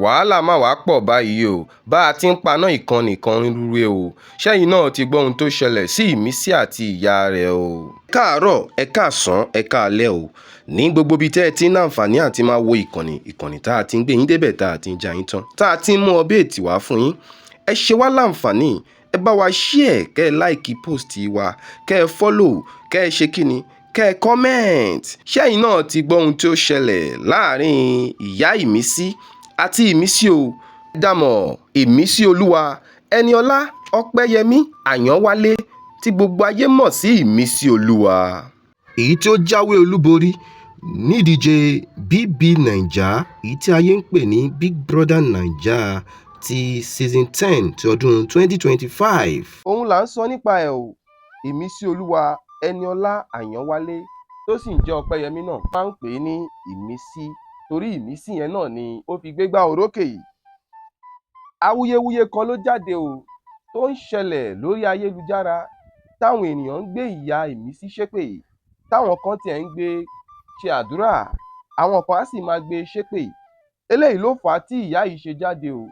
Wàhálà máa wá pọ̀ báyìí o. Bá a ti ń paná ìkan nìkan rúre o. Ṣẹ́yìn náà ti gbọ́ ohun tó ṣẹlẹ̀ sí Imisi àti ìyá rẹ̀ o. Ẹ káàárọ̀, ẹ káàsán, ẹ káalẹ́ o. Ní gbogbo ibi tẹ́ ẹ ti ń láǹfààní àti máa wo ìkànnì tá a ti ń gbé yín débẹ̀ tá a ti ń já yín tán, tá a ti ń mú update wá fún yín. Ẹ ṣe wá láǹfààní, ẹ bá wa share, kẹ́ ẹ like post wa, kẹ́ ẹ follow, kẹ́ ẹ ṣe kíni, kẹ́ ẹ comment. Ṣẹ́yìn náà ti gbọ́ ohun tí ó ṣẹlẹ̀ láàrin ìyá Imisi àti Imisi o. Dàmọ̀ Imisi Olúwa Ẹniọlá Ọpẹ́yẹmí Àyànwálé tí gbogbo ayé mọ̀ sí Imisi Olúwa. Èyí tí ó jáwé olúborí ní ìdíje BBNaija èyí tí ayé ń pè ní BBNaija ti season 10 ti ọdún 2025. Òun là ń sọ nípa ẹ̀ o. Imisi Olúwa Ẹniọlá Àyànwálé tó sì ń jẹ́ Ọpẹ́yẹmí náà máa ń pè é ní Imisi torí Imisi yẹn náà ni ó fi gbégbá orókè yìí. Awuyewuye kan ló jáde o tó ń ṣẹlẹ̀ lórí ayélujára táwọn ènìyàn ń gbé ìyá Imisi ṣépè, táwọn kan tiẹ̀ ń gbé ṣe àdúrà, àwọn kan á sì máa gbé ṣépè. Eléyìí ló fà á tí ìyá yìí ṣe jáde o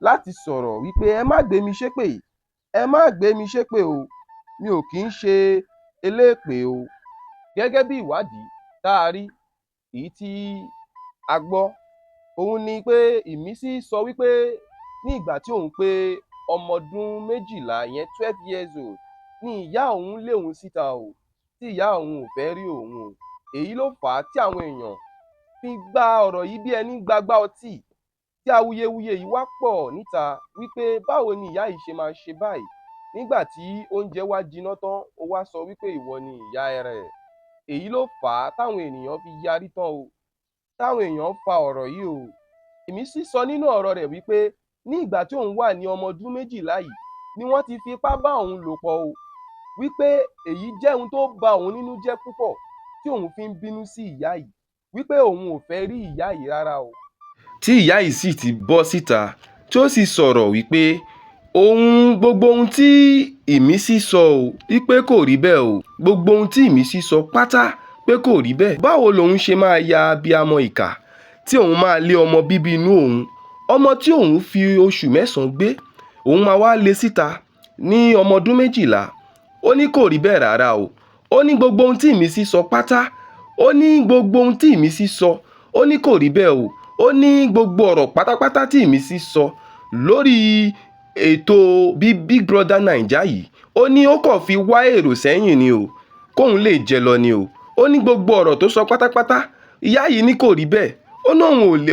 láti sọ̀rọ̀ wípé ẹ má gbé mi ṣépè, ẹ má gbé mi ṣépè o, mi ò kì í ṣe elépè o. Gẹ́gẹ́ bí ìwádìí tá a rí èyí tí a gbọ́, òun ni pé Imisi sọ wípé ní ìgbà tí òun pé ọmọ ọdún 12 ìyẹn 12 years old ni ìyá òun lé òun síta o, tí ìyá òun ò fẹ́ rí òun o. Èyí ló fà á tí àwọn èèyàn fi gba ọ̀rọ̀ yìí bí ẹni gbagbá ọtí, tí awuyewuye yìí wá pọ̀ níta wípé báwo ni ìyá yìí ṣe máa ṣe báyìí nígbà tí oúnjẹ wá jiná tán ó wá sọ wípé ìwọ ni ìyá rẹ̀. Èyí ló fà á táwọn ènìyàn fi yarí tán o, táwọn èèyàn fa ọ̀rọ̀ yìí o. Imisi sọ nínú ọ̀rọ̀ rẹ̀ wípé ní ìgbà tí òun wà ní ọmọ ọdún 12 yìí ni wọ́n ti fipá bá òun lò pọ̀ o, wípé èyí jẹ́ ohun tó ba òun nínú jẹ́ púpọ̀ tí òun fi ń bínú sí ìyá yìí, wípé òun ò fẹ́ rí ìyá yìí rárá o. Tí ìyá yìí sì ti bọ́ síta tí ó sì sọ̀rọ̀ wípé gbogbo ohun tí Imisi sọ o wípé kò rí bẹ́ẹ̀ o, gbogbo ohun tí Imisi sọ pátá pé kò rí bẹ́ẹ̀. Báwo lòun ṣe máa ya abiyamọ ìkà tí òun máa lé ọmọ bíbí inú òun, ọmọ tí òun fi oṣù 9 gbé, òun máa wá lé síta ní ọmọ ọdún 12. Ó ní kò rí bẹ́ẹ̀ rárá o. Ó ní gbogbo ohun tí Imisi sọ pátá, ó ní gbogbo ohun tí Imisi sọ, ó ní kò rí bẹ́ẹ̀ o. Ó ní gbogbo ọ̀rọ̀ pátápátá tí Imisi sọ lórí ètò BBNaija yìí, ó ní ó kàn fi wá èrò sẹ́yìn ni o, kóun lè jẹ lọ ni o. Ó ní gbogbo ọ̀rọ̀ tó sọ pátápátá, ìyá yìí ní kò rí bẹ́ẹ̀. Ó ní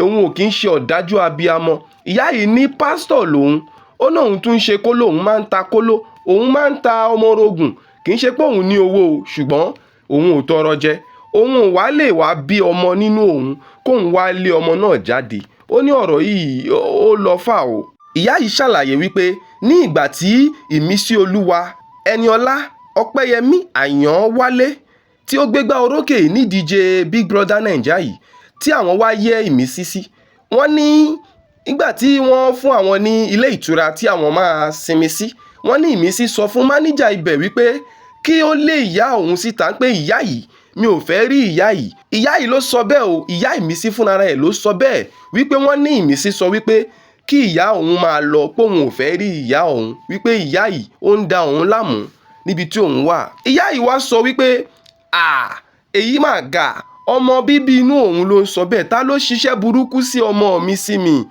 òun ò kì í ṣe ọ̀dájú abiyamọ. Ìyá yìí ní pásítọ̀ lòun. Ó ní òun tún ṣe kóló, òun máa ń ta kóló, òun máa ń ta ọmọ orogún. Kì í ṣe pé òun ní owó o, ṣùgbọ́n òun ò tọrọ jẹ. Òun ò wá lè wá bí ọmọ nínú òun kóun wá lé ọmọ náà jáde. Ó ní ọ̀rọ̀ yìí ó lọ fà o. Ìyá yìí ṣàlàyé wípé ní ìgbà tí Imisi Olúwa Ẹniọlá Ọpẹ́yẹmí Àyànwálé tí ó gbégbá orókè nídíje BBNaija yìí tí àwọn wá yẹ Imisi sí, wọ́n ní nígbà tí wọ́n fún àwọn ní ilé ìtura tí àwọn máa sinmi sí, wọ́n ní Imisi sọ fún máníjà ibẹ̀ wípé kí ó lé ìyá òun síta pé ìyá yìí, mi ò fẹ́ rí ìyá yìí. Ìyá yìí ló sọ bẹ́ẹ̀ o. Ìyá Imisi fúnra rẹ̀ ló sọ bẹ́ẹ̀ wípé wọ́n ní Imisi sọ wípé kí ìyá òun máa lọ, pé òun ò fẹ́ rí ìyá òun, wípé ìyá yìí ó ń da òun láàmú níbi tí òun wà. Ìyá yìí wá sọ wípé èyí mà ga, ọmọ bíbí inú òun ló ń sọ bẹ́ẹ̀, ta ló ṣiṣẹ́ burúkú sí ọmọ mi sí mi.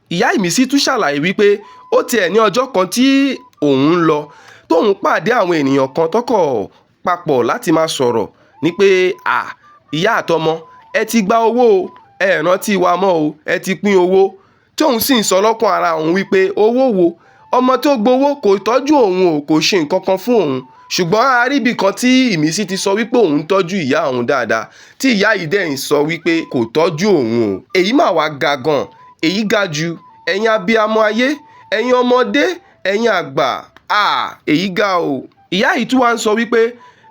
Ìyá Imisi tún ṣàlàyé wípé ó tiẹ̀ ní ọjọ́ kan tí òun ń lọ tóun pàdé àwọn ènìyàn kan tọ́kọ̀ papọ̀ láti máa sọ̀rọ̀ ní pé ìyá àtọmọ ẹ ti gba owó o, ẹ rántí wa mọ́ o, ẹ ti pín owó. Tóun sì ń sọ lọ́kàn ara òun wípé owó wo, ọmọ tó gbowó kò tọ́jú òun o, kò ṣe nǹkan kan fún òun. Ṣùgbọ́n aríbi kan tí Imisi ti sọ wípé òun tọ́jú ìyá òun dáadáa, tí ìyá yìí dẹ̀ ń sọ wípé kò tọ́jú òun o. Èyí mà wá ga gan, èyí ga jù. Ẹ̀yin abiyamọ ayé, ẹ̀yin ọmọdé, ẹ̀yin àgbà, èyí ga o. Ìyá yìí tún wá ń sọ wípé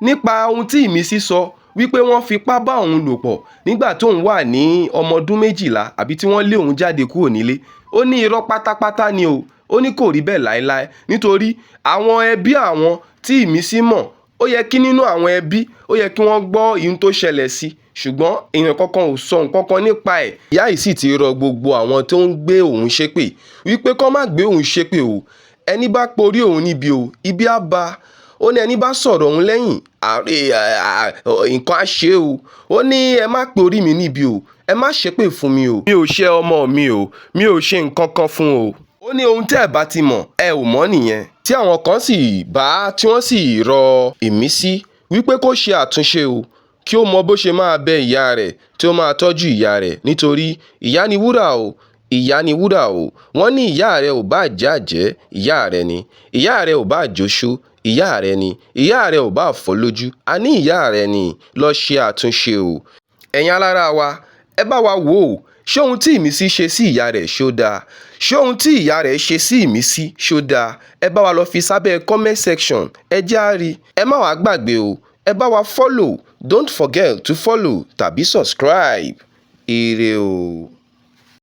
nípa ohun tí Imisi sọ wípé wọ́n fipá bá òun lò pọ̀ nígbà tóun wà ní ọmọ ọdún 12 àbí tí wọ́n lé òun jáde kúrò nílé. Ó ní irọ́ pátápátá ni o. Ó ní kò rí bẹ́ẹ̀ láéláé nítorí àwọn ẹbí àwọn tí Imisi mọ̀, ó yẹ kí nínú àwọn ẹbí ó yẹ kí wọ́n gbọ́ ihun tó ṣẹlẹ̀ sí ṣùgbọ́n èèyàn kankan ò sọ nǹkan kan nípa ẹ̀. Ìyá yìí sì ti rọ gbogbo àwọn tó ń gbé òun ṣépè wípé kó má gbé òun ṣépè o. Ẹni bá porí òun níbi o, ibi á bá. Ó ní ẹni bá sọ̀rọ̀ òun lẹ́yìn nǹkan á ṣe o. Ó ní ẹ má pe orí mi níbi o, ẹ má ṣépè fún mi o. Mi ò ṣe ọmọ mi o, mi ò ṣe nǹkan kan fún o. Ó ní ohun tẹ́ ẹ bá ti mọ̀ ẹ ò mọ̀ nìyẹn. Tí àwọn kan sì bá tí wọ́n sì rọ Imisi wípé kó ṣe àtúnṣe o, kí ó mọ bó ṣe máa bẹ ìyá rẹ̀ tí ó máa tọ́jú ìyá rẹ̀ nítorí ìyá ni wúrà o. Ìyá ni wúrà o. Wọ́n ní ìyá rẹ̀ ò bá jẹ́ àjẹ́, ìyá rẹ̀ ni. Ìyá rẹ̀ ò bá jóṣó, ìyá rẹ̀ ni. Ìyá rẹ̀ ò bá fọ́ lójú, a ní ìyá rẹ̀ ni. Lọ ṣe àtúnṣe o. Ẹ̀yin alára wa, ẹ bá wa wò ó. Ṣé ohun tí Imisi ṣe sí ìyá rẹ̀ ṣó dáa? Ṣé ohun tí ìyá rẹ̀ ṣe sí Imisi ṣó dáa? Ẹ bá wa lọ fi sábẹ́ comment section. Ẹ jẹ́ á rí. Ẹ má wá gbàgbé o. Ẹ bá wa follow. Don't forget to follow tàbí subscribe. Ire o.